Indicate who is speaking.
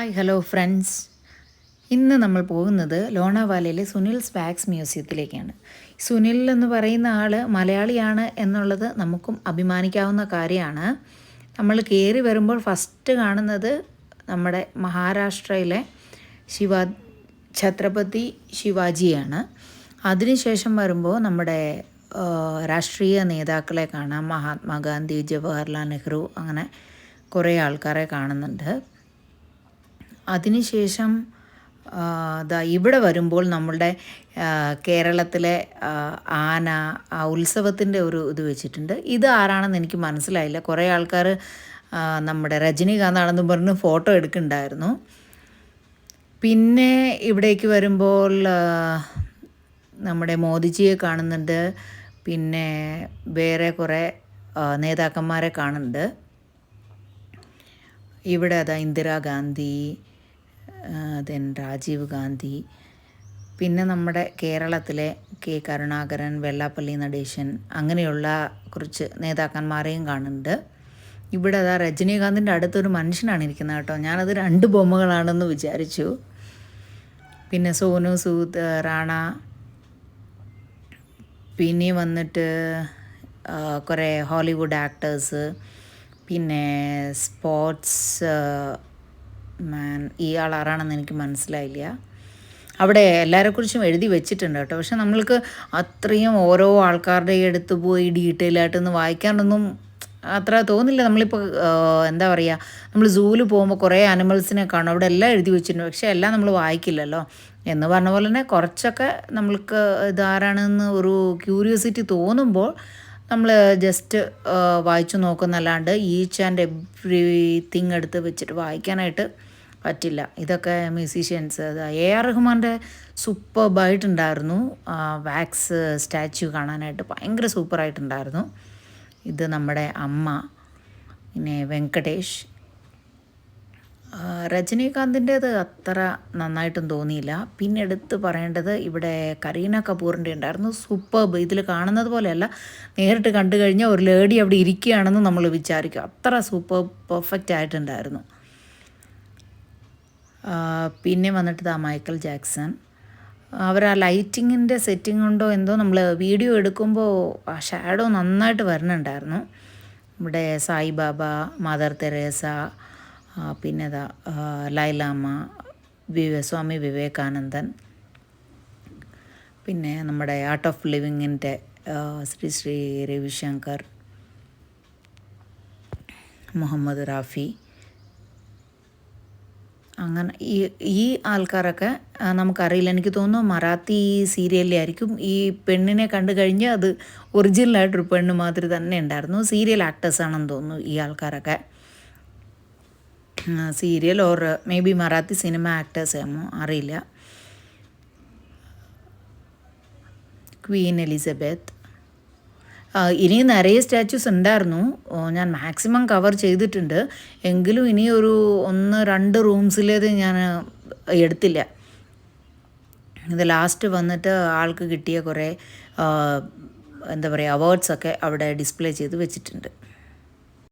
Speaker 1: Hi hello friends. ഇന്ന് നമ്മൾ പോകുന്നത് ലോണാവാലയിലെ സുനിൽ സ്വാഗ്സ് മ്യൂസിയത്തിലേക്കാണ്. സുനിൽ എന്ന് പറയുന്ന ആൾ മലയാളിയാണ് എന്നുള്ളത് നമുക്കും അഭിമാനിക്കാവുന്ന കാര്യമാണ്. നമ്മൾ കയറി വരുമ്പോൾ ഫസ്റ്റ് കാണുന്നത് നമ്മുടെ മഹാരാഷ്ട്രയിലെ ഛത്രപതി ശിവാജിയാണ്. അതിനുശേഷം വരുമ്പോൾ നമ്മുടെ രാഷ്ട്രീയ നേതാക്കളെ കാണാം. മഹാത്മാഗാന്ധി, ജവഹർലാൽ നെഹ്റു, അങ്ങനെ കുറേ ആൾക്കാരെ കാണുന്നുണ്ട്. അതിനുശേഷം ഇവിടെ വരുമ്പോൾ നമ്മളുടെ കേരളത്തിലെ ആന ഉത്സവത്തിൻ്റെ ഒരു ഇത് വെച്ചിട്ടുണ്ട്. ഇത് ആരാണെന്ന് എനിക്ക് മനസ്സിലായില്ല. കുറേ ആൾക്കാർ നമ്മുടെ രജനീകാന്താണെന്ന് പറഞ്ഞ് ഫോട്ടോ എടുക്കുന്നുണ്ടായിരുന്നു. പിന്നെ ഇവിടേക്ക് വരുമ്പോൾ നമ്മുടെ മോദിജിയെ കാണുന്നുണ്ട്. പിന്നെ വേറെ കുറേ നേതാക്കന്മാരെ കാണുന്നുണ്ട്. ഇവിടെ ഇന്ദിരാഗാന്ധി, ദെൻ രാജീവ് ഗാന്ധി, പിന്നെ നമ്മുടെ കേരളത്തിലെ കെ കരുണാകരൻ, വെള്ളാപ്പള്ളി നടേശൻ, അങ്ങനെയുള്ള കുറച്ച് നേതാക്കന്മാരെയും കാണുന്നുണ്ട്. ഇവിടെ രജനീകാന്തിൻ്റെ അടുത്തൊരു മനുഷ്യനാണ് ഇരിക്കുന്നത് കേട്ടോ. ഞാനത് 2 ബൊമ്മകളാണെന്ന് വിചാരിച്ചു. പിന്നെ സോനു സൂദ്, റാണ, പിന്നെ വന്നിട്ട് കുറേ ഹോളിവുഡ് ആക്ടേഴ്സ്, പിന്നെ സ്പോർട്സ് മാൻ. ഇയാൾ ആരാണെന്ന് എനിക്ക് മനസ്സിലായില്ല. അവിടെ എല്ലാവരെക്കുറിച്ചും എഴുതി വെച്ചിട്ടുണ്ട് കേട്ടോ. പക്ഷെ നമ്മൾക്ക് അത്രയും ഓരോ ആൾക്കാരുടെ അടുത്ത് പോയി ഡീറ്റെയിൽ ആയിട്ടൊന്ന് വായിക്കാനൊന്നും അത്ര തോന്നില്ല. നമ്മളിപ്പോൾ എന്താ പറയുക, നമ്മൾ സൂവിൽ പോകുമ്പോൾ കുറേ അനിമൽസിനെ കാണും. അവിടെ എല്ലാം എഴുതി വെച്ചിട്ടുണ്ട്. പക്ഷേ എല്ലാം നമ്മൾ വായിക്കില്ലല്ലോ. എന്ന് പറഞ്ഞ പോലെ തന്നെ കുറച്ചൊക്കെ നമ്മൾക്ക് ഇതാരാണെന്ന് ഒരു ക്യൂരിയോസിറ്റി തോന്നുമ്പോൾ നമ്മൾ ജസ്റ്റ് വായിച്ചു നോക്കുന്നല്ലാണ്ട് ഈച്ച് ആൻഡ് എവ്രിതിങ് എടുത്ത് വെച്ചിട്ട് വായിക്കാനായിട്ട് പറ്റില്ല. ഇതൊക്കെ മ്യൂസീഷ്യൻസ്. AR റഹ്മാൻ്റെ സൂപ്പർബായിട്ടുണ്ടായിരുന്നു. വാക്സ് സ്റ്റാച്യു കാണാനായിട്ട് ഭയങ്കര സൂപ്പറായിട്ടുണ്ടായിരുന്നു. ഇത് നമ്മുടെ അമ്മ, പിന്നെ വെങ്കടേഷ്. രജനീകാന്തിൻ്റേത് അത്ര നന്നായിട്ടും തോന്നിയില്ല. പിന്നെ എടുത്ത് പറയേണ്ടത് ഇവിടെ കരീന കപൂറിൻ്റെ ഉണ്ടായിരുന്നു. സൂപ്പർബ്. ഇതിൽ കാണുന്നത് പോലെയല്ല, നേരിട്ട് കണ്ടു കഴിഞ്ഞാൽ ഒരു ലേഡി അവിടെ ഇരിക്കുകയാണെന്ന് നമ്മൾ വിചാരിക്കും. അത്ര സൂപ്പർ പെർഫെക്റ്റ് ആയിട്ടുണ്ടായിരുന്നു. പിന്നെ വന്നിട്ട് മൈക്കൽ ജാക്സൺ. അവർ ലൈറ്റിങ്ങിൻ്റെ സെറ്റിംഗ് കൊണ്ടോ എന്തോ നമ്മൾ വീഡിയോ എടുക്കുമ്പോൾ ഷാഡോ നന്നായിട്ട് വരുന്നുണ്ടായിരുന്നു. ഇവിടെ സായിബാബ, മദർ തെരേസ, പിന്നെ ലൈലാമ്മ, സ്വാമി വിവേകാനന്ദൻ, പിന്നെ നമ്മുടെ ആർട്ട് ഓഫ് ലിവിങ്ങിൻ്റെ ശ്രീ രവിശങ്കർ, മുഹമ്മദ് റാഫി. അങ്ങനെ ഈ ആൾക്കാരൊക്കെ നമുക്കറിയില്ല. എനിക്ക് തോന്നുന്നു മറാത്തി സീരിയലിലായിരിക്കും. ഈ പെണ്ണിനെ കണ്ടു കഴിഞ്ഞാൽ അത് ഒറിജിനലായിട്ടൊരു പെണ്ണ് മാതിരി തന്നെ ഉണ്ടായിരുന്നു. സീരിയൽ ആക്ടേഴ്സാണെന്ന് തോന്നുന്നു ഈ ആൾക്കാരൊക്കെ. Serial or may be Marathi cinema actors ആണോ അറിയില്ല. Queen Elizabeth. ഇനിയും നിറയെ സ്റ്റാച്യൂസ് ഉണ്ടായിരുന്നു. ഞാൻ മാക്സിമം കവർ ചെയ്തിട്ടുണ്ട്. എങ്കിലും ഇനി ഒരു 1-2 റൂംസിലേത് ഞാൻ എടുത്തില്ല. ഇത് ലാസ്റ്റ് വന്നിട്ട് ആൾക്ക് കിട്ടിയ കുറേ എന്താ പറയുക അവാർഡ്സൊക്കെ അവിടെ ഡിസ്പ്ലേ ചെയ്ത് വെച്ചിട്ടുണ്ട്.